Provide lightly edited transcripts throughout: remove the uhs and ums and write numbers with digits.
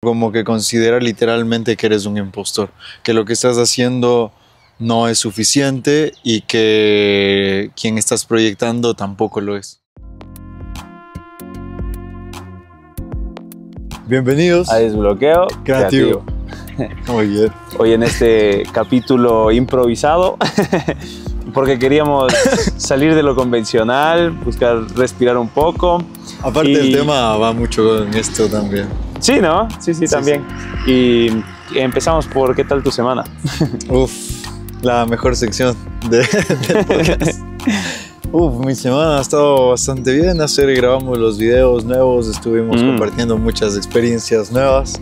como que considera literalmente que eres un impostor, que lo que estás haciendo no es suficiente y que quien estás proyectando tampoco lo es. Bienvenidos a Desbloqueo Creativo. Muy bien. Hoy en este capítulo improvisado, porque queríamos salir de lo convencional, buscar respirar un poco. Aparte el tema va mucho con esto también. Sí, ¿no? Sí, también. Sí. Y empezamos por ¿qué tal tu semana? Uf, la mejor sección del podcast. Mi semana ha estado bastante bien. Grabamos los videos nuevos, estuvimos compartiendo muchas experiencias nuevas.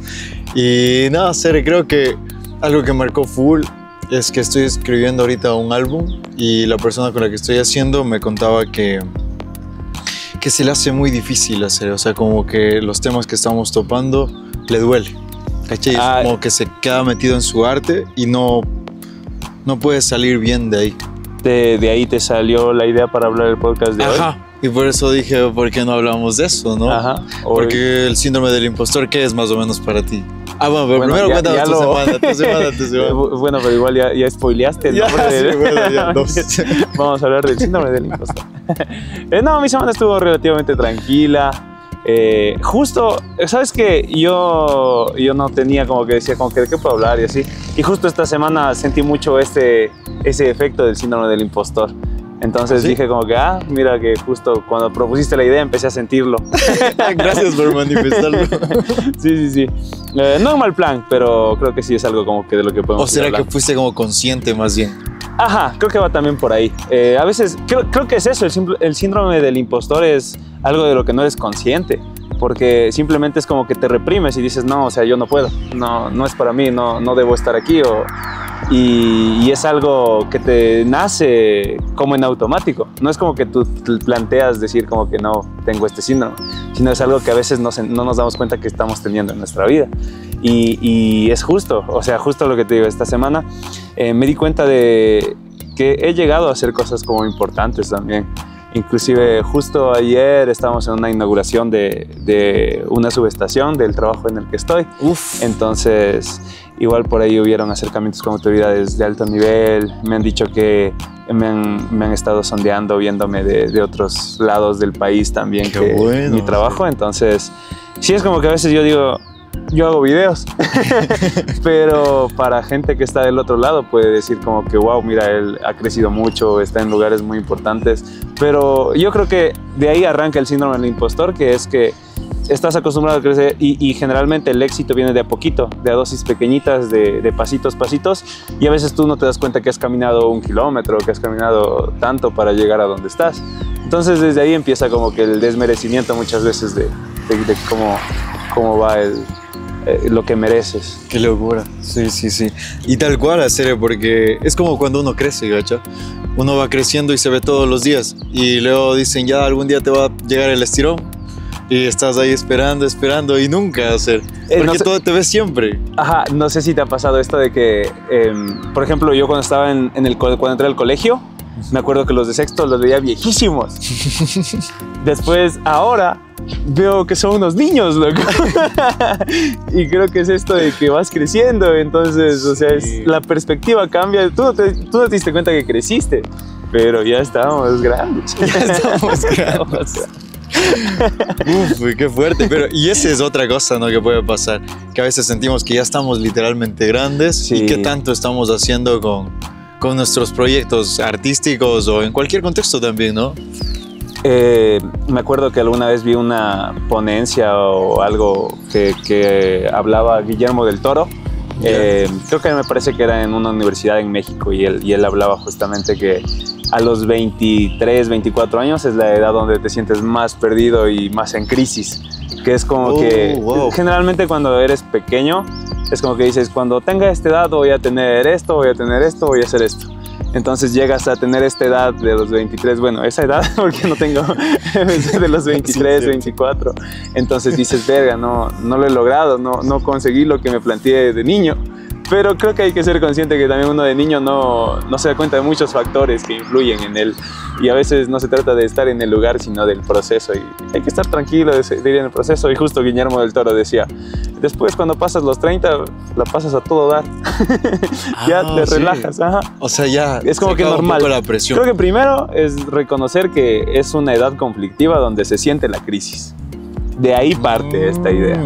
Y nada, creo que algo que marcó full es que estoy escribiendo ahorita un álbum y la persona con la que estoy haciendo me contaba que se le hace muy difícil hacer, o sea, como que los temas que estamos topando le duele, ¿cachai? Es como que se queda metido en su arte y no puede salir bien de ahí. De ahí te salió la idea para hablar del podcast de hoy. Y por eso dije, ¿por qué no hablamos de eso, no? Porque el síndrome del impostor, ¿qué es más o menos para ti? Bueno, pero primero cuéntanos tu semana. Bueno, pero igual ya spoileaste el nombre. Vamos a hablar del síndrome del impostor. No, mi semana estuvo relativamente tranquila. Justo, ¿sabes qué? Yo no tenía como que decía, como que de qué puedo hablar y así. Y justo esta semana sentí mucho ese efecto del síndrome del impostor. Entonces dije como que, mira que justo cuando propusiste la idea empecé a sentirlo. Gracias por manifestarlo. Sí. No es mal plan, pero creo que sí es algo como que de lo que podemos hablar. ¿O será que fuiste como consciente más bien? Creo que va también por ahí. A veces, creo que es eso, el síndrome del impostor es algo de lo que no eres consciente. Porque simplemente es como que te reprimes y dices, no, o sea, yo no puedo, no es para mí, no debo estar aquí. Y es algo que te nace como en automático. No es como que tú planteas decir como que no tengo este síndrome, sino es algo que a veces no nos damos cuenta que estamos teniendo en nuestra vida. Y es justo, o sea, justo lo que te digo, esta semana me di cuenta de que he llegado a hacer cosas como importantes también. Inclusive justo ayer estábamos en una inauguración de una subestación del trabajo en el que estoy. Entonces, igual por ahí hubieron acercamientos con autoridades de alto nivel. Me han dicho que me han estado sondeando, viéndome de otros lados del país también. Qué bueno, mi trabajo. Entonces, sí es como que a veces yo digo, yo hago videos, pero para gente que está del otro lado puede decir como que wow, mira, él ha crecido mucho, está en lugares muy importantes, pero yo creo que de ahí arranca el síndrome del impostor, que es que estás acostumbrado a crecer y generalmente el éxito viene de a poquito, de a dosis pequeñitas, de pasitos, y a veces tú no te das cuenta que has caminado 1 kilómetro, que has caminado tanto para llegar a donde estás. Entonces desde ahí empieza como que el desmerecimiento muchas veces de cómo va lo que mereces. Qué locura. Sí. Y tal cual, en serio, porque es como cuando uno crece, ¿gacha? Uno va creciendo y se ve todos los días. Y luego dicen, ya algún día te va a llegar el estirón. Y estás ahí esperando y nunca hacer. Porque todo te ves siempre. No sé si te ha pasado esto de que, por ejemplo, yo cuando estaba cuando entré al colegio, me acuerdo que los de sexto los veía viejísimos. Después, ahora, veo que son unos niños, loco. Y creo que es esto de que vas creciendo. Entonces, o sea, la perspectiva cambia. Tú no te diste cuenta que creciste, pero ya estábamos grandes. Qué fuerte. Y esa es otra cosa, ¿no?, que puede pasar. Que a veces sentimos que ya estamos literalmente grandes. Y qué tanto estamos haciendo con nuestros proyectos artísticos o en cualquier contexto también, ¿no? Me acuerdo que alguna vez vi una ponencia o algo que hablaba Guillermo del Toro. Creo que me parece que era en una universidad en México y él hablaba justamente que a los 23, 24 años es la edad donde te sientes más perdido y más en crisis. Que es como generalmente cuando eres pequeño es como que dices, cuando tenga esta edad voy a tener esto, voy a hacer esto. Entonces llegas a tener esta edad de los 23, bueno, esa edad porque no tengo de los 23, 24. Entonces dices, verga, no lo he logrado, no conseguí lo que me planteé de niño. Pero creo que hay que ser consciente que también uno de niño no se da cuenta de muchos factores que influyen en él. Y a veces no se trata de estar en el lugar, sino del proceso. Y hay que estar tranquilo de ir en el proceso. Y justo Guillermo del Toro decía, después cuando pasas los 30, la pasas a todo dar. Ya te relajas. Ajá. O sea, ya es como que normal. Un poco la presión. Creo que primero es reconocer que es una edad conflictiva donde se siente la crisis. De ahí parte esta idea.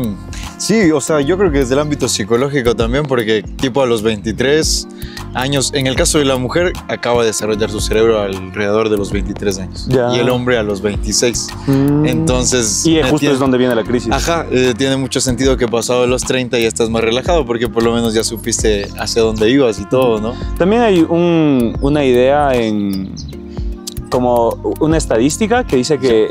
Sí, o sea, yo creo que desde el ámbito psicológico también, porque tipo a los 23 años, en el caso de la mujer, acaba de desarrollar su cerebro alrededor de los 23 años. Ya. Y el hombre a los 26. Entonces... Y justo es donde viene la crisis. Ajá, tiene mucho sentido que pasado los 30 ya estás más relajado, porque por lo menos ya supiste hacia dónde ibas y todo, ¿no? También hay una idea como una estadística que dice que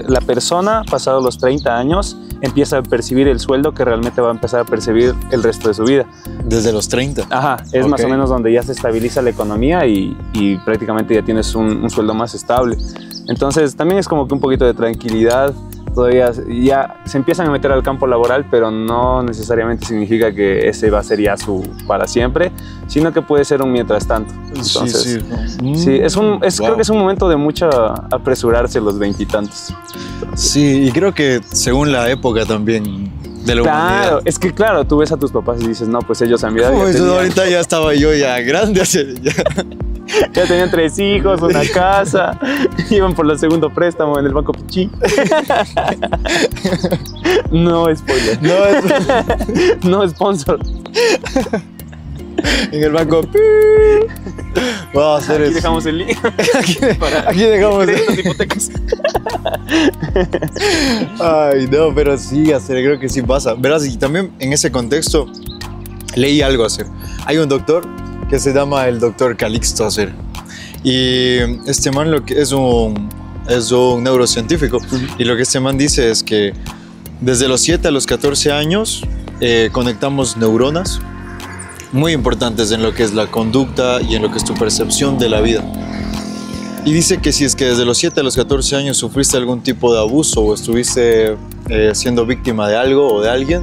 la persona pasado los 30 años empieza a percibir el sueldo que realmente va a empezar a percibir el resto de su vida. Desde los 30. Ajá, es más o menos donde ya se estabiliza la economía y prácticamente ya tienes un sueldo más estable. Entonces también es como que un poquito de tranquilidad. Todavía ya se empiezan a meter al campo laboral, pero no necesariamente significa que ese va a ser ya su para siempre, sino que puede ser un mientras tanto. Entonces, sí, creo que es un momento de mucho apresurarse los veintitantos. Sí, y creo que según la época también de la humanidad. Claro, es que claro, tú ves a tus papás y dices, no, pues ellos a mi edad ahorita ya estaba yo ya grande. Ya tenían 3 hijos, una casa, iban por el segundo préstamo en el Banco Pichí. No spoiler. No sponsor. En el Banco Vamos a hacer aquí eso. Dejamos el link. Aquí dejamos las hipotecas. Ay, no, pero sí, creo que sí pasa. Verás, y también en ese contexto leí algo Hay un doctor que se llama el doctor Calixto y este man lo que es un neurocientífico y lo que este man dice es que desde los 7 a los 14 años conectamos neuronas muy importantes en lo que es la conducta y en lo que es tu percepción de la vida. Y dice que si es que desde los 7 a los 14 años sufriste algún tipo de abuso o estuviste siendo víctima de algo o de alguien,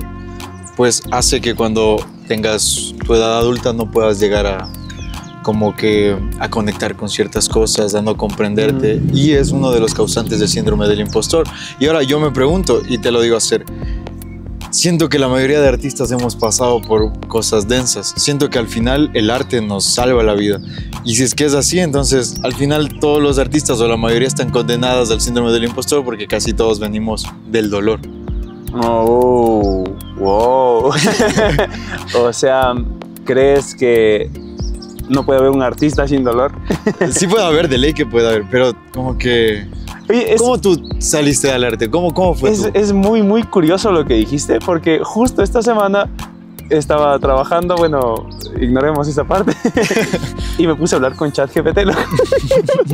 pues hace que cuando tengas tu edad adulta no puedas llegar a conectar con ciertas cosas, a no comprenderte, y es uno de los causantes del síndrome del impostor. Y ahora yo me pregunto, y te lo digo siento que la mayoría de artistas hemos pasado por cosas densas. Siento que al final el arte nos salva la vida. Y si es que es así, entonces al final todos los artistas o la mayoría están condenados al síndrome del impostor porque casi todos venimos del dolor. Oh, wow. O sea, ¿crees que no puede haber un artista sin dolor? Sí puede haber, de ley que puede haber, pero como que... Oye, ¿cómo tú saliste al arte? ¿Cómo fue tú? Es muy, muy curioso lo que dijiste, porque justo esta semana estaba trabajando, bueno, ignoremos esa parte, y me puse a hablar con ChatGPT,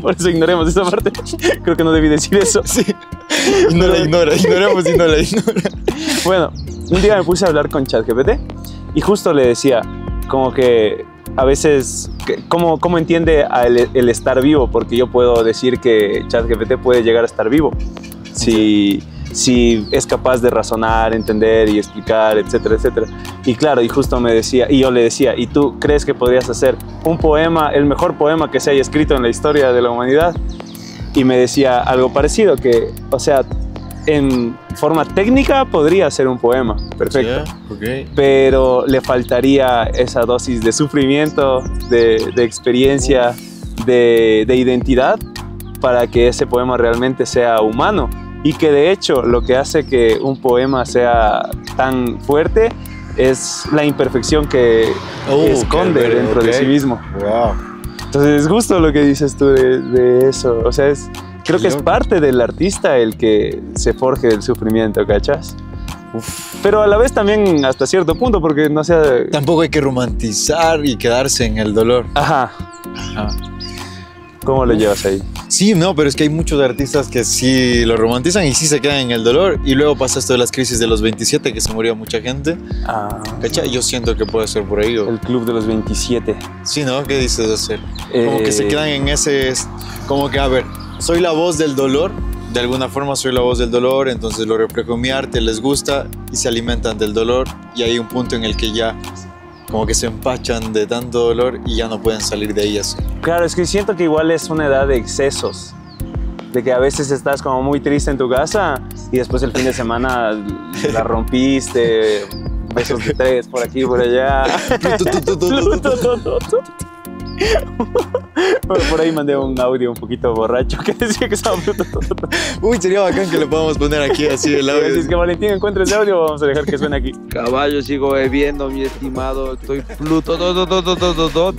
por eso ignoremos esa parte. Creo que no debí decir eso. Sí, ignoremos y no la ignora. Bueno, un día me puse a hablar con ChatGPT y justo le decía, como que a veces, ¿cómo entiende el estar vivo? Porque yo puedo decir que ChatGPT puede llegar a estar vivo si es capaz de razonar, entender y explicar, etcétera, etcétera. Y claro, y justo me decía, y yo le decía, ¿y tú crees que podrías hacer un poema, el mejor poema que se haya escrito en la historia de la humanidad? Y me decía algo parecido, que, o sea, en forma técnica podría ser un poema, perfecto. Yeah, okay. Pero le faltaría esa dosis de sufrimiento, de experiencia, de identidad, para que ese poema realmente sea humano. Y que de hecho lo que hace que un poema sea tan fuerte es la imperfección que esconde dentro de sí mismo. Wow. Entonces es justo lo que dices tú de eso. O sea, creo que es parte del artista el que se forje del sufrimiento, ¿cachas? Uf. Pero a la vez también hasta cierto punto, porque no sea... Tampoco hay que romantizar y quedarse en el dolor. Ajá. ¿Cómo lo llevas ahí? Sí, no, pero es que hay muchos artistas que sí lo romantizan y sí se quedan en el dolor. Y luego pasa esto de las crisis de los 27, que se murió mucha gente. ¿Cachai? Yo siento que puede ser por ahí. El club de los 27. Sí, ¿no? ¿Qué dices de hacer? Como que se quedan en ese... Como que, a ver, soy la voz del dolor, de alguna forma soy la voz del dolor, entonces lo reflejo en mi arte, les gusta y se alimentan del dolor, y hay un punto en el que ya como que se empachan de tanto dolor y ya no pueden salir de ahí así. Claro, es que siento que igual es una edad de excesos. De que a veces estás como muy triste en tu casa y después el fin de semana la rompiste, besos de 3 por aquí, por allá. Por ahí mandé un audio un poquito borracho que decía que estaba Pluto. Uy, sería bacán que le podamos poner aquí así el audio. Si es que Valentín encuentra ese audio, vamos a dejar que suene aquí. Caballo, sigo bebiendo, mi estimado. Estoy Pluto.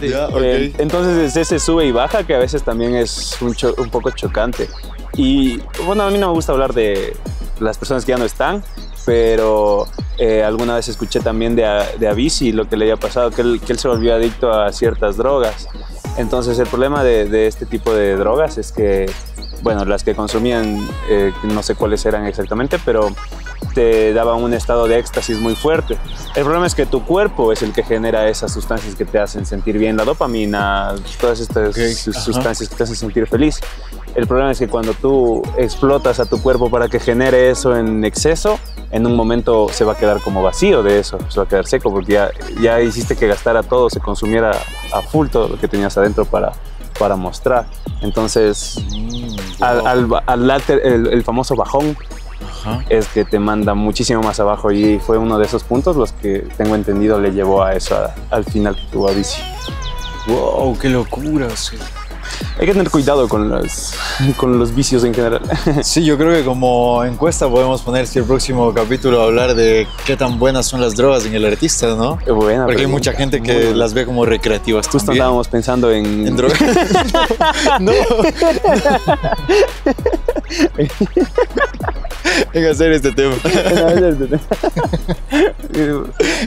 Ya, okay. Entonces es ese sube y baja que a veces también es un poco chocante. Y bueno, a mí no me gusta hablar de las personas que ya no están, pero alguna vez escuché también de Avicii lo que le había pasado, que él se volvió adicto a ciertas drogas. Entonces el problema de este tipo de drogas es que, bueno, las que consumían, no sé cuáles eran exactamente, pero te daban un estado de éxtasis muy fuerte. El problema es que tu cuerpo es el que genera esas sustancias que te hacen sentir bien, la dopamina, todas estas sustancias que te hacen sentir feliz. El problema es que cuando tú explotas a tu cuerpo para que genere eso en exceso, en un momento se va a quedar como vacío de eso, se va a quedar seco porque ya hiciste que gastara todo, se consumiera a full todo lo que tenías adentro para mostrar. Entonces, el famoso bajón es que te manda muchísimo más abajo, y fue uno de esos puntos los que tengo entendido le llevó a eso al final que tuvo Avicii. ¡Wow! ¡Qué locura! Sí. Hay que tener cuidado con los vicios en general. Sí, yo creo que como encuesta podemos poner, si el próximo capítulo hablar de qué tan buenas son las drogas en el artista, ¿no? Qué buena. Porque hay mucha gente que las ve como recreativas. Justo estábamos pensando en drogas. No. En hacer este tema.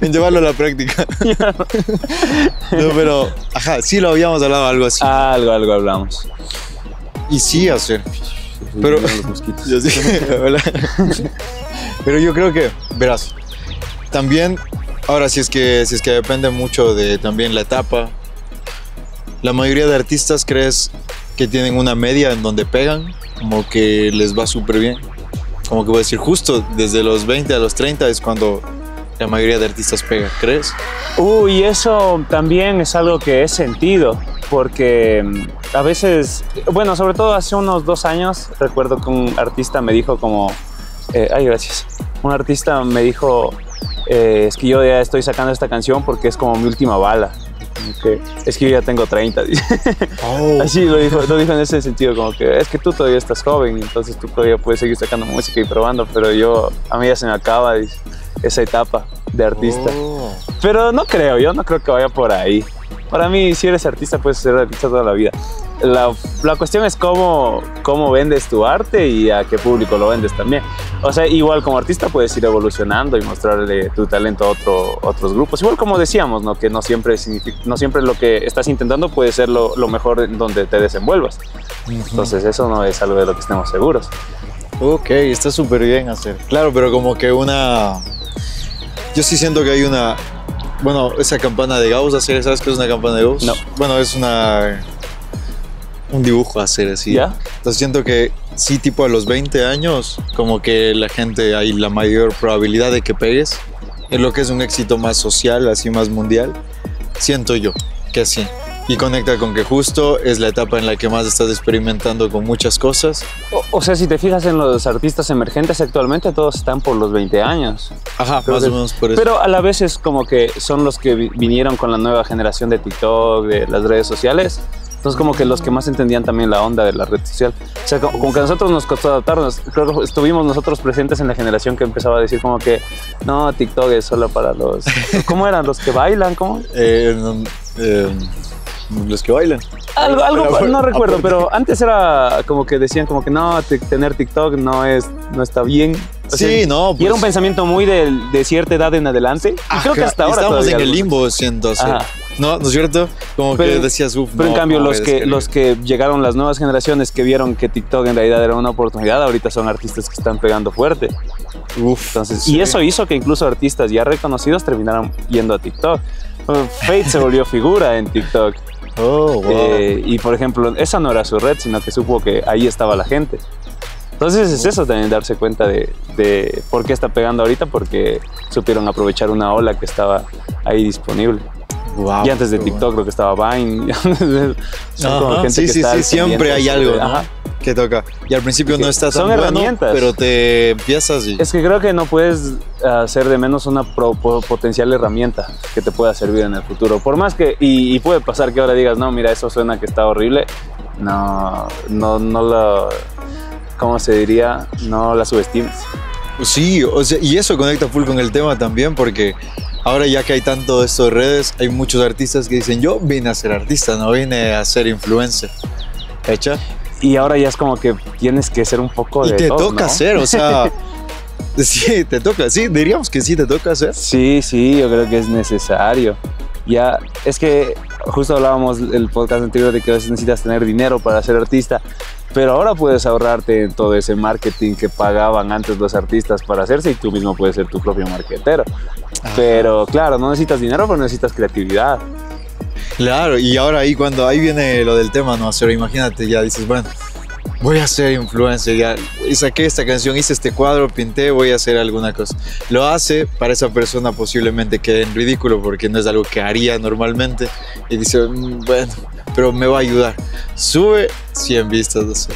En llevarlo a la práctica. No, pero, ajá, sí lo habíamos hablado, algo así. Algo hablamos. Y sí hacer. Pero, yo sí, pero yo creo que, verás, también, ahora si es que depende mucho de también la etapa. La mayoría de artistas, ¿crees que tienen una media en donde pegan? Como que les va súper bien. Como que voy a decir, justo desde los 20 a los 30 es cuando la mayoría de artistas pega, ¿crees? Y eso también es algo que he sentido, porque a veces, bueno, sobre todo hace unos 2 años, recuerdo que un artista me dijo como, gracias, un artista me dijo, es que yo ya estoy sacando esta canción porque es como mi última bala. Que es que yo ya tengo 30, dice. Oh. Así lo dijo en ese sentido, como que es que tú todavía estás joven, entonces tú todavía puedes seguir sacando música y probando, pero a mí ya se me acaba, dice, esa etapa de artista. Oh. Pero yo no creo que vaya por ahí. Para mí, si eres artista, puedes ser artista toda la vida. La cuestión es cómo vendes tu arte y a qué público lo vendes también. O sea, igual como artista puedes ir evolucionando y mostrarle tu talento a otros grupos. Igual como decíamos, ¿no? Que no siempre lo que estás intentando puede ser lo mejor en donde te desenvuelvas. Entonces eso no es algo de lo que estemos seguros. Ok, está súper bien hacer. Claro, pero como que yo sí siento que hay una... Bueno, esa campana de Gauss, ¿sabes qué es una campana de Gauss? No. Bueno, es un dibujo hacer así. ¿Ya? Entonces siento que sí, tipo a los 20 años, como que la gente, hay la mayor probabilidad de que pegues. En lo que es un éxito más social, así más mundial, siento yo que sí. Y conecta con que justo es la etapa en la que más estás experimentando con muchas cosas. O sea, si te fijas en los artistas emergentes actualmente, todos están por los 20 años. Ajá, más o menos por eso. Pero a la vez es como que son los que vinieron con la nueva generación de TikTok, de las redes sociales. Entonces como que los que más entendían también la onda de la red social. O sea, como que a nosotros nos costó adaptarnos. Creo que estuvimos nosotros presentes en la generación que empezaba a decir como que no, TikTok es solo para los... ¿Cómo eran? ¿Los que bailan? ¿Cómo? Los que bailan. Algo no recuerdo, pero antes era como que decían como que no, tener TikTok no está bien. O sea, sí, no. Pues, y era un pensamiento muy de cierta edad en adelante. Y creo que hasta ahora estamos en el limbo, siento. ¿No es cierto? Como que decías, pero en cambio, los que llegaron, las nuevas generaciones que vieron que TikTok en realidad era una oportunidad, ahorita son artistas que están pegando fuerte. Entonces, sí. Y eso hizo que incluso artistas ya reconocidos terminaran yendo a TikTok. Fate se volvió figura en TikTok. Oh, wow. Y por ejemplo, esa no era su red, sino que supo que ahí estaba la gente. Entonces es eso también, darse cuenta de por qué está pegando ahorita, porque supieron aprovechar una ola que estaba ahí disponible. Wow, Y antes de TikTok creo que estaba Vine. Son como gente sí, que sí, está sí, al siempre hay pendiente, algo, ¿no? ajá. Que toca. Y al principio Que no está tan son bueno, herramientas. pero te empiezas y... Es que creo que no puedes hacer de menos una potencial herramienta que te pueda servir en el futuro. Por más que, y puede pasar que ahora digas, no, mira, eso suena que está horrible. No lo, ¿cómo se diría? No la subestimes. Sí, o sea, y eso conecta full con el tema también, porque ahora ya que hay tanto de esto de redes, hay muchos artistas que dicen, yo vine a ser artista, no vine a ser influencer. ¿Hecha? Y ahora ya es como que tienes que ser un poco Y de te todo, toca ¿no? hacer, o sea, sí, te toca, sí, diríamos que sí te toca hacer. Sí, yo creo que es necesario. Ya, es que justo hablábamos el podcast anterior de que a veces necesitas tener dinero para ser artista, pero ahora puedes ahorrarte en todo ese marketing que pagaban antes los artistas para hacerse y tú mismo puedes ser tu propio marketero. Ajá. Pero claro, no necesitas dinero, pero necesitas creatividad. Claro, y ahora ahí viene lo del tema, ¿no? O sea, imagínate, ya dices, bueno, voy a ser influencer, ya saqué esta canción, hice este cuadro, pinté, voy a hacer alguna cosa. Lo hace, para esa persona posiblemente quede en ridículo porque no es algo que haría normalmente y dice, bueno, pero me va a ayudar. Sube 100 vistas, no sé.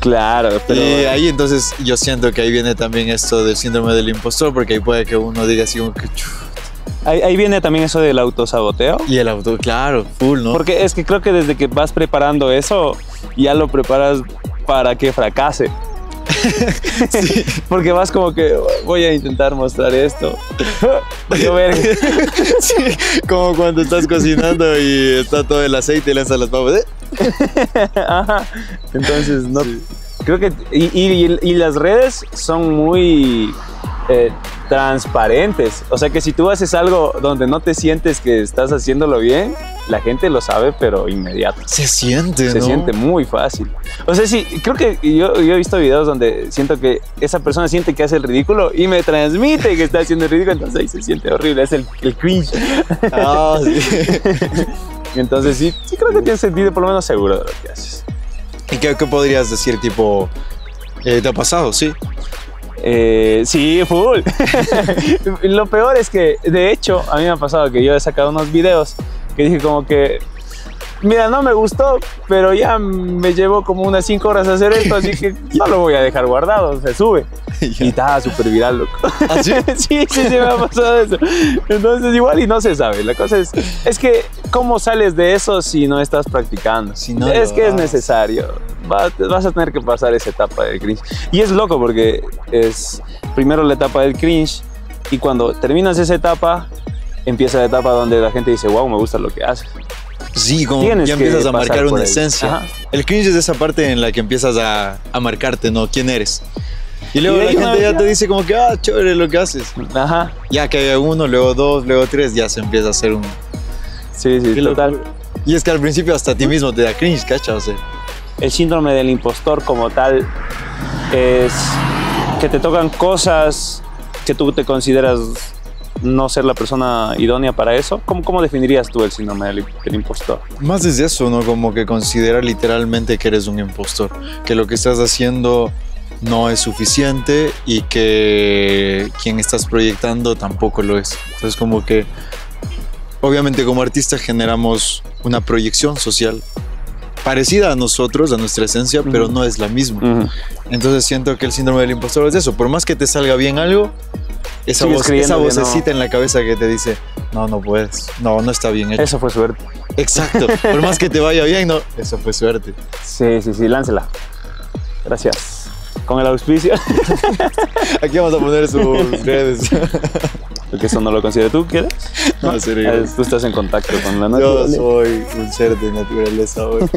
Claro, pero Y ahí entonces yo siento que ahí viene también esto del síndrome del impostor, porque ahí puede que uno diga así como que... ahí viene también eso del autosaboteo. Y el auto, claro, full, ¿no? Porque es que creo que desde que vas preparando eso, ya lo preparas para que fracase. Sí. Porque vas como que voy a intentar mostrar esto. Yo verga. Sí, como cuando estás cocinando y está todo el aceite y lanzas las papas. Ajá. Entonces, no. Sí. Creo que. Y las redes son muy transparentes. O sea que si tú haces algo donde no te sientes que estás haciéndolo bien, la gente lo sabe, pero inmediato. Se siente, Se ¿no? siente muy fácil. O sea, sí, creo que yo he visto videos donde siento que esa persona siente que hace el ridículo y me transmite que está haciendo el ridículo, entonces ahí se siente horrible, es el cringe. Ah, sí. Entonces sí creo que tienes sentido por lo menos seguro de lo que haces. ¿Y qué podrías decir, tipo, te ha pasado, sí? Sí, full. Lo peor es que, de hecho, a mí me ha pasado que yo he sacado unos videos que dije como que, mira, no me gustó, pero ya me llevó como unas 5 horas hacer esto, así que no lo voy a dejar guardado, se sube. Y estaba súper viral, loco. ¿Ah, sí? Sí, me ha pasado eso. Entonces igual y no se sabe. La cosa es que ¿cómo sales de eso si no estás practicando? Si no es lo que es haces. necesario. Vas a tener que pasar esa etapa del cringe. Y es loco porque es primero la etapa del cringe y cuando terminas esa etapa, empieza la etapa donde la gente dice, wow, me gusta lo que haces. Sí, como Tienes ya que empiezas a pasar marcar por una ahí. esencia. Ajá. El cringe es esa parte en la que empiezas a marcarte, ¿no? ¿Quién eres? Y luego Y de la ahí una gente vez ya te dice como que, chévere lo que haces. Ajá. Ya que hay uno, luego 2, luego 3, ya se empieza a hacer un... Sí, Qué total. locura. Y es que al principio hasta a ti mismo te da cringe, ¿cacha? O sea, El síndrome del impostor como tal es que te tocan cosas que tú te consideras no ser la persona idónea para eso. ¿Cómo definirías tú el síndrome del impostor? más desde eso, ¿no? Como que considera literalmente que eres un impostor, que lo que estás haciendo no es suficiente y que quien estás proyectando tampoco lo es. Entonces como que obviamente como artista generamos una proyección social parecida a nosotros, a nuestra esencia, pero no es la misma. Entonces siento que el síndrome del impostor es eso. Por más que te salga bien algo, esa Sigues creyendo que vocecita no. en la cabeza que te dice, no puedes, no está bien hecho. Eso fue suerte. Exacto. Por más que te vaya bien, no, eso fue suerte. Sí, láncela. Gracias. Con el auspicio. Aquí vamos a poner sus redes. Porque eso no lo considero. ¿Tú quieres? No, serio. Tú estás en contacto con la Yo naturaleza. soy un ser de naturaleza hoy.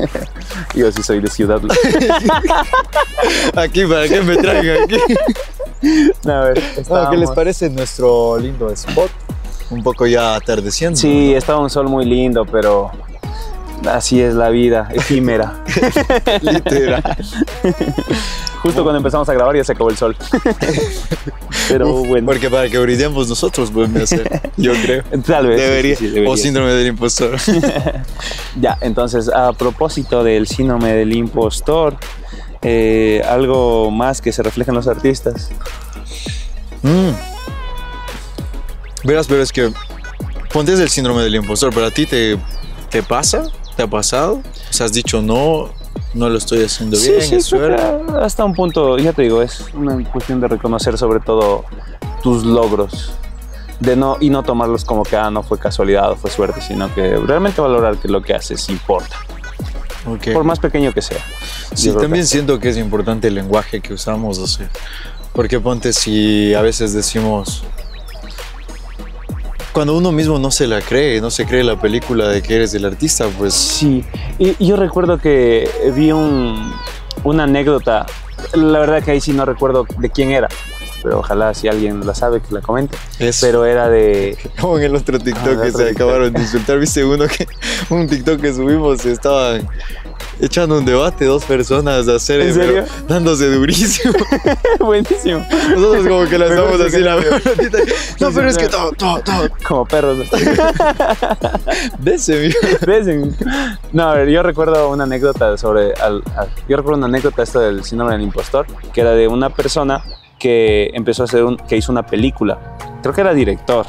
Yo sí soy de ciudad. Aquí, ¿para qué me traigan aquí? A ver, ¿Qué les parece nuestro lindo spot? Un poco ya atardeciendo. Sí, estaba un sol muy lindo, pero así es la vida, efímera. Literal. Justo cuando empezamos a grabar ya se acabó el sol. Pero bueno. Porque para que brillemos nosotros podemos hacer, yo creo. Tal vez. Debería. Sí, debería. O síndrome del impostor. Ya, entonces, a propósito del síndrome del impostor, algo más que se refleja en los artistas. Verás, pero es que ponte el síndrome del impostor, pero a ti te pasa, te ha pasado, o sea, has dicho no lo estoy haciendo bien, Sí, es suerte. hasta un punto, ya te digo, es una cuestión de reconocer sobre todo tus logros. Y no tomarlos como que no fue casualidad o fue suerte, sino que realmente valorar que lo que haces importa, Okay. por más pequeño que sea. Sí, Yo creo también que siento que es importante el lenguaje que usamos, o sea, porque ponte si a veces decimos, cuando uno mismo no se la cree, no se cree la película de que eres el artista, pues sí, y yo recuerdo que vi una anécdota, la verdad que ahí sí no recuerdo de quién era, pero ojalá si alguien la sabe que la comente, pero era de... como en el otro TikTok el que otro se TikTok. acabaron de insultar, viste un TikTok que subimos, estaban echando un debate, dos personas a hacer, ¿En serio? dándose durísimo. Buenísimo. Nosotros como que lanzamos Mejor así sí la que- pelotita. No, Sí, pero sí, es que claro. todo. Como perros, ¿no? De ese, amigo. ¿Ves? No, a ver, yo recuerdo una anécdota yo recuerdo una anécdota esto del síndrome del impostor, que era de una persona que empezó a que hizo una película. Creo que era director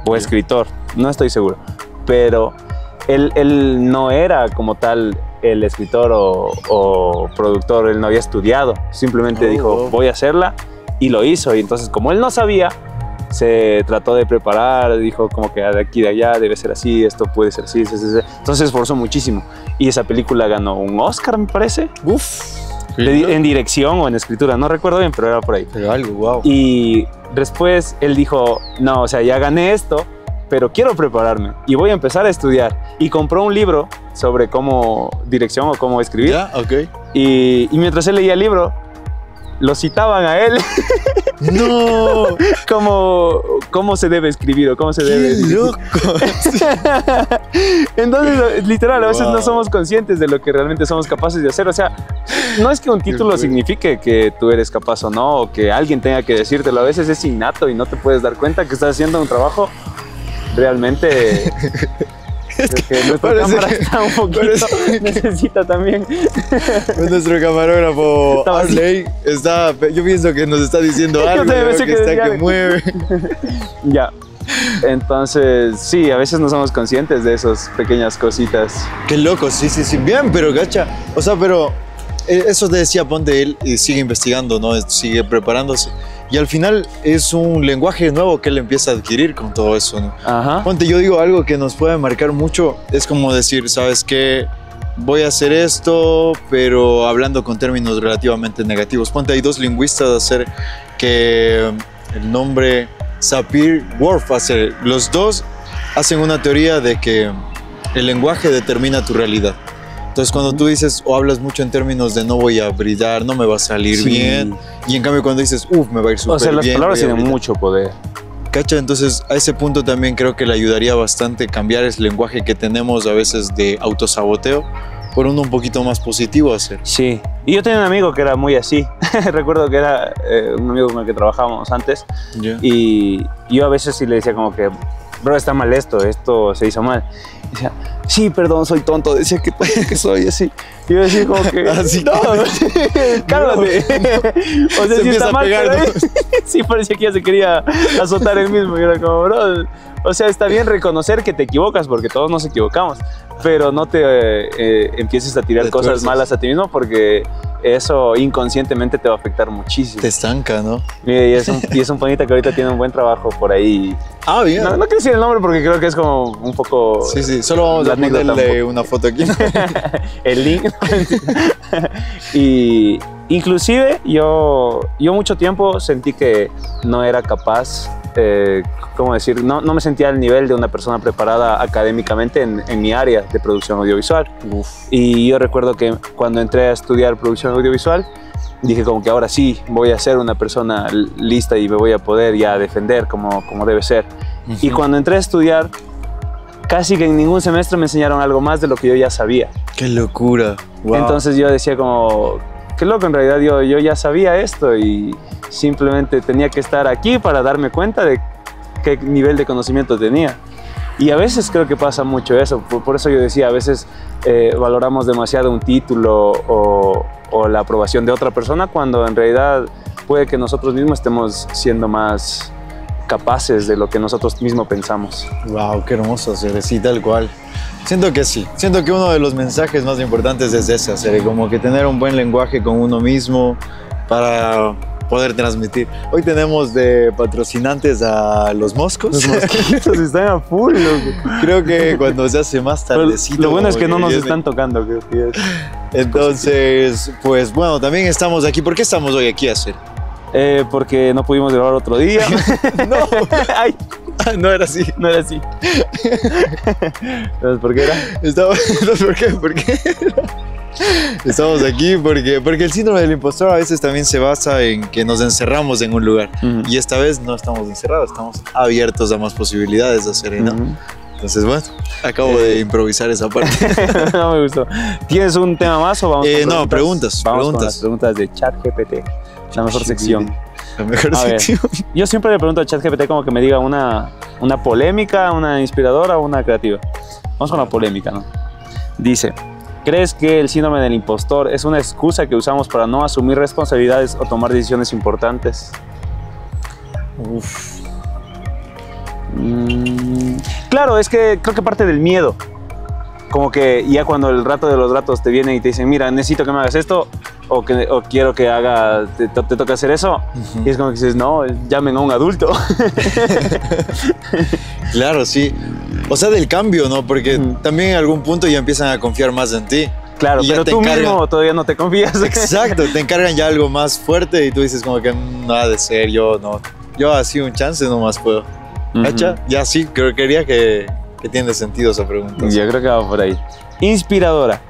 o escritor, no estoy seguro. Pero él no era como tal el escritor o productor, él no había estudiado. Simplemente dijo, voy a hacerla, y lo hizo. Y entonces, como él no sabía, se trató de preparar, dijo como que de aquí de allá debe ser así, esto puede ser así. Entonces se esforzó muchísimo. Y esa película ganó un Oscar, me parece. Uf. En dirección o en escritura, no recuerdo bien, pero era por ahí. Pero algo, wow. Y después él dijo, no, o sea, ya gané esto, pero quiero prepararme y voy a empezar a estudiar. Y compró un libro sobre cómo dirección o cómo escribir. Ya, ok. Y mientras él leía el libro, lo citaban a él No, cómo se debe escribir o cómo se debe... qué loco. Entonces, literal, a veces Wow. no somos conscientes de lo que realmente somos capaces de hacer. O sea, no es que un título cool. signifique que tú eres capaz o no, o que alguien tenga que decírtelo. A veces es innato y no te puedes dar cuenta que estás haciendo un trabajo realmente... Creo que nuestra parece- cámara está un poquito... parece Necesita también... Nuestro camarógrafo Estaba así. Arley está, yo pienso que nos está diciendo Yo algo, también yo pensé creo que que está decía que algo. mueve. Ya. Entonces, sí, a veces no somos conscientes de esas pequeñas cositas. Qué loco, sí, bien, pero gacha, o sea, pero eso te decía, ponte él y sigue investigando, ¿no? Sigue preparándose. Y al final es un lenguaje nuevo que él empieza a adquirir con todo eso, ¿no? Ajá. Ponte, yo digo algo que nos puede marcar mucho, es como decir, ¿sabes qué? Voy a hacer esto, pero hablando con términos relativamente negativos. Ponte, hay dos lingüistas que el nombre Sapir-Whorf hace, los dos hacen una teoría de que el lenguaje determina tu realidad. Entonces, cuando tú dices o hablas mucho en términos de no voy a brillar, no me va a salir Sí. bien, y en cambio cuando dices, me va a ir súper O sea, bien. las palabras voy a tienen brillar. mucho poder. ¿Cacha? Entonces, a ese punto también creo que le ayudaría bastante cambiar el lenguaje que tenemos a veces de autosaboteo por uno un poquito más positivo hacer. Sí. Y yo tenía un amigo que era muy así. Recuerdo que era un amigo con el que trabajábamos antes. Ya. Y yo a veces sí le decía como que, bro, está mal esto se hizo mal. Y decía, sí, perdón, soy tonto. Decía que soy así. Y yo decía como que, Así no, cálmate. O sea, Se sí empieza está a mal, pegar, pero ¿no? sí parecía que ya se quería azotar él mismo. Y era como, bro, o sea, está bien reconocer que te equivocas, porque todos nos equivocamos, pero no te empieces a tirar Te cosas tuerces. malas a ti mismo, porque eso inconscientemente te va a afectar muchísimo. Te estanca, ¿no? Y es un panita que ahorita tiene un buen trabajo por ahí. Ah, bien. No quiero decir el nombre porque creo que es como un poco... Sí, solo vamos la a anécdota ponerle una foto aquí. el link. Y inclusive yo mucho tiempo sentí que no era capaz, ¿cómo decir? No me sentía al nivel de una persona preparada académicamente en mi área de producción audiovisual. Uf. Y yo recuerdo que cuando entré a estudiar producción audiovisual, dije como que ahora sí voy a ser una persona lista y me voy a poder ya defender como debe ser. Y cuando entré a estudiar, casi que en ningún semestre me enseñaron algo más de lo que yo ya sabía. ¡Qué locura! Wow. Entonces yo decía como, qué loco, en realidad yo ya sabía esto y simplemente tenía que estar aquí para darme cuenta de qué nivel de conocimiento tenía. Y a veces creo que pasa mucho eso, por eso yo decía, a veces valoramos demasiado un título o la aprobación de otra persona, cuando en realidad puede que nosotros mismos estemos siendo más capaces de lo que nosotros mismos pensamos. Wow, qué hermoso, Cere, sí, tal cual. Siento que sí, siento que uno de los mensajes más importantes es ese, Cere, como que tener un buen lenguaje con uno mismo para poder transmitir. Hoy tenemos de patrocinantes a los moscos. Los mosquitos están a full, loco. Creo que cuando se hace más tardecito. Lo bueno es que no nos están tocando, creo que es. Entonces, pues bueno, también estamos aquí. ¿Por qué estamos hoy aquí, Cere? Porque no pudimos grabar otro día. No. Ay. No era así. No era así. ¿Sabes por qué era? ¿Por qué? Estamos aquí porque el síndrome del impostor a veces también se basa en que nos encerramos en un lugar. Y esta vez no estamos encerrados, estamos abiertos a más posibilidades de hacer, ¿no? Entonces, bueno, acabo de improvisar esa parte. No me gustó. ¿Tienes un tema más o vamos con preguntas? Vamos preguntas. con las preguntas de ChatGPT, la mejor sección. La mejor sección. Yo siempre le pregunto a ChatGPT como que me diga una polémica, una inspiradora o una creativa. Vamos con la polémica, ¿no? Dice: ¿crees que el síndrome del impostor es una excusa que usamos para no asumir responsabilidades o tomar decisiones importantes? Uf. Claro, es que creo que parte del miedo. Como que ya cuando el rato de los ratos te vienen y te dicen, mira, necesito que me hagas esto, o quiero que te toque hacer eso, y es como que dices, no, llamen a un adulto. Claro, sí. O sea, del cambio, ¿no? Porque también en algún punto ya empiezan a confiar más en ti. Claro, pero tú mismo todavía no te confías. Exacto, te encargan ya algo más fuerte y tú dices como que nada de ser, yo así un chance nomás puedo. ¿Cacha? Ya sí, creería que tiene sentido esa pregunta. Yo creo que va por ahí. Inspiradora.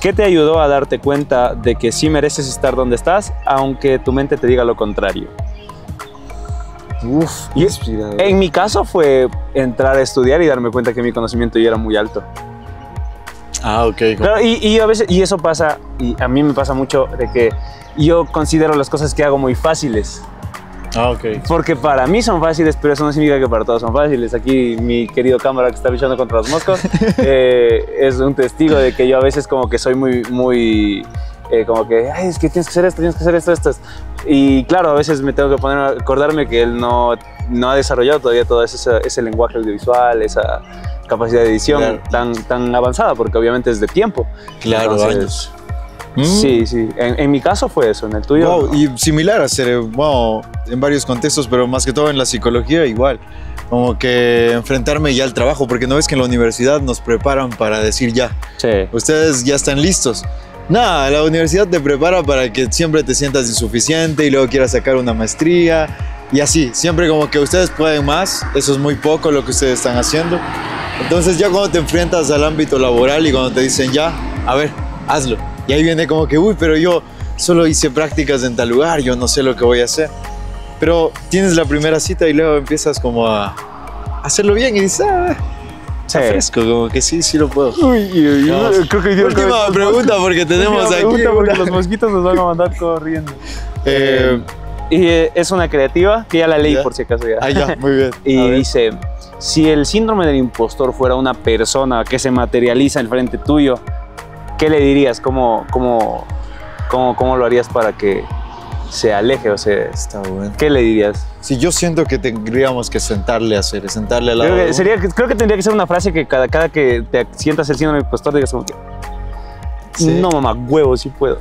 ¿Qué te ayudó a darte cuenta de que sí mereces estar donde estás, aunque tu mente te diga lo contrario? Uf, inspiradora. En mi caso fue entrar a estudiar y darme cuenta que mi conocimiento ya era muy alto. Ah, ok. Claro, y a veces, y eso pasa, y a mí me pasa mucho, de que yo considero las cosas que hago muy fáciles. Ah, ok. Porque para mí son fáciles, pero eso no significa que para todos son fáciles. Aquí mi querido cámara que está luchando contra los moscos es un testigo de que yo a veces como que soy muy como que, ay, es que tienes que hacer esto, tienes que hacer esto. Y claro, a veces me tengo que poner a acordarme que él no ha desarrollado todavía todo ese lenguaje audiovisual, esa capacidad de edición tan avanzada, porque obviamente es de tiempo. Claro, entonces, años. Sí. En mi caso fue eso, en el tuyo. Wow, y similar a ser, en varios contextos, pero más que todo en la psicología igual. Como que enfrentarme ya al trabajo, porque no ves que en la universidad nos preparan para decir ya. Sí. Ustedes ya están listos. Nada, la universidad te prepara para que siempre te sientas insuficiente y luego quieras sacar una maestría y así. Siempre como que ustedes pueden más, eso es muy poco lo que ustedes están haciendo. Entonces ya cuando te enfrentas al ámbito laboral y cuando te dicen ya, a ver, hazlo. Y ahí viene como que, uy, pero yo solo hice prácticas en tal lugar, yo no sé lo que voy a hacer. Pero tienes la primera cita y luego empiezas como a hacerlo bien y dices, está fresco, como que sí lo puedo. Uy, creo que última pregunta porque tenemos aquí. Porque los mosquitos nos van a mandar corriendo. Y es una creativa que ya la leí por si acaso ya. Ah, ya, muy bien. Y dice, si el síndrome del impostor fuera una persona que se materializa en frente tuyo, ¿qué le dirías? ¿Cómo lo harías para que se aleje? O sea, está bueno. ¿Qué le dirías? Sí, yo siento que tendríamos que sentarle al lado. Creo que tendría que ser una frase que cada que te sientas el síndrome del impostor digas como que no, mamá, huevo, sí puedo.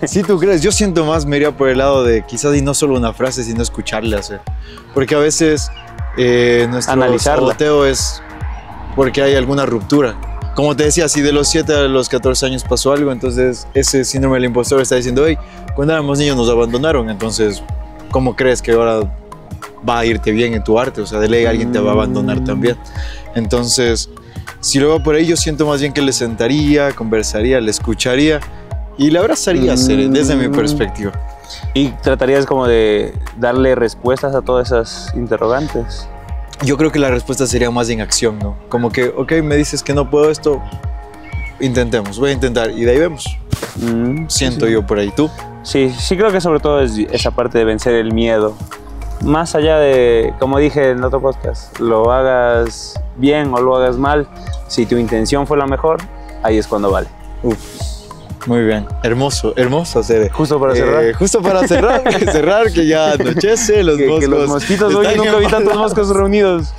Sí, ¿tú crees? Yo siento más, me iría por el lado de quizás y no solo una frase, sino escucharle hacer. Porque a veces nuestro saboteo es porque hay alguna ruptura. Como te decía, si de los 7 a los 14 años pasó algo, entonces ese síndrome del impostor está diciendo, hey, cuando éramos niños nos abandonaron, entonces, ¿cómo crees que ahora va a irte bien en tu arte? O sea, de ley alguien te va a abandonar también. Entonces, si lo va por ahí, yo siento más bien que le sentaría, conversaría, le escucharía y le abrazaría, desde mi perspectiva. ¿Y tratarías como de darle respuestas a todas esas interrogantes? Yo creo que la respuesta sería más en acción, ¿no? Como que, ok, me dices que no puedo esto, intentemos, voy a intentar y de ahí vemos. Siento yo por ahí, ¿tú? Sí, creo que sobre todo es esa parte de vencer el miedo más allá de, como dije en otro podcast, lo hagas bien o lo hagas mal, si tu intención fue la mejor, ahí es cuando vale. Uf, muy bien. Hermoso, hermoso hacer. Justo para cerrar. Justo para cerrar, cerrar que ya anochece, los moscos. Que los mosquitos, están oye, nunca vi tantos moscos reunidos.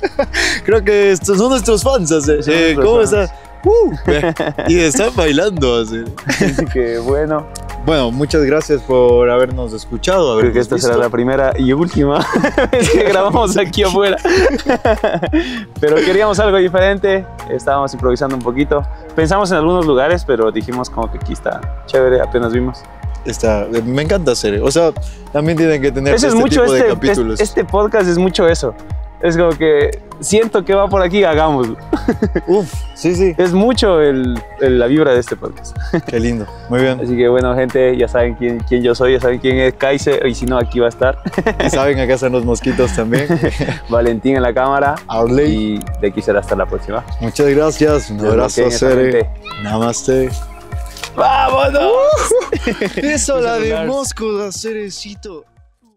Creo que estos son nuestros fans. ¿Cómo están? Y están bailando. Así. Así que bueno. Bueno, muchas gracias por habernos escuchado. Creo que esta será la primera y última vez que grabamos aquí afuera. Pero queríamos algo diferente, estábamos improvisando un poquito. Pensamos en algunos lugares, pero dijimos como que aquí está chévere, apenas vimos. Me encanta hacer. O sea, también tienen que tener Eso es este mucho, tipo de capítulos. este podcast es mucho eso. Es como que siento que va por aquí, hagámoslo. Uf, sí. Es mucho la vibra de este podcast. Qué lindo, muy bien. Así que bueno, gente, ya saben quién yo soy, ya saben quién es Kaiser, y si no, aquí va a estar. Y saben, acá están los mosquitos también. Valentín en la cámara. Arley. Y de aquí será hasta la próxima. Muchas gracias, un abrazo, Cere. Namaste. ¡Vámonos! Eso, la de moscos, Cerecito.